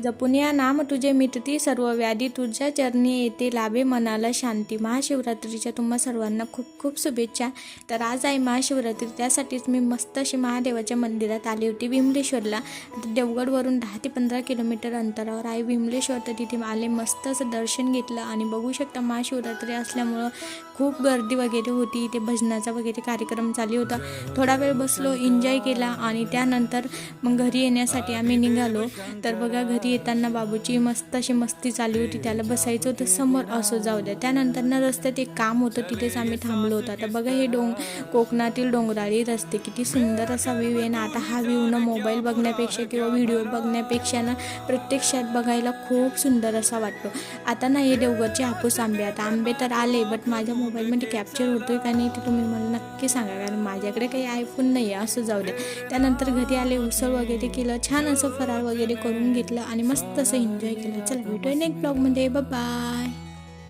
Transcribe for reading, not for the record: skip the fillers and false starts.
जपून या नाम तुझे मिटती सर्व व्याधी, तुझ्या चरणी येते लाभे मनाला शांती। महाशिवरात्रीच्या तुम्हा सर्वांना खूप खूप शुभेच्छा। तर आज आहे महाशिवरात्री, त्यासाठीच मी मस्त अशी महादेवाच्या मंदिरात आली होती विमलेश्वरला। आता देवगडवरून 10 ते 15 किलोमीटर अंतरावर आहे विमलेश्वर। तर तिथे आले, मस्त असं दर्शन घेतलं आणि बघू शकता महाशिवरात्री असल्यामुळं खूप गर्दी वगैरे होती। इथे भजनाचा वगैरे कार्यक्रम चालू होता। थोडा वेळ बसलो, एन्जॉय केला आणि त्यानंतर मग घरी येण्यासाठी आम्ही निघालो। तर बघा घरी येताना बाबूची मस्त अशी मस्ती चालू होती, त्याला बसायचं होतं समोर, असं जाऊ द्या। त्यानंतर ना रस्त्यात एक काम होतं, तिथेच आम्ही थांबलो होतो। आता बघा हे कोकणातील डोंगराळी रस्ते, किती सुंदर असा व्ह्यू आहे ना। आता हा व्ह्यू ना मोबाईल बघण्यापेक्षा किंवा व्हिडिओ बघण्यापेक्षा ना प्रत्यक्षात बघायला खूप सुंदर असा वाटतो। आता ना हे देवगडचे हापूस आंबे, आता आंबे तर आले, बट माझ्या मोबाईलमध्ये कॅप्चर होतोय का नाही ते तुम्ही मला नक्की सांगा, कारण माझ्याकडे काही आयफोन नाही आहे, असं जाऊ द्या। त्यानंतर घरी आले, उसळ वगैरे केलं, छान असं फराळ वगैरे करून घेतलं आणि मस्त असं एन्जॉय केलं। चला भेटूया नेक्स्ट ब्लॉगमध्ये, बाय बाय।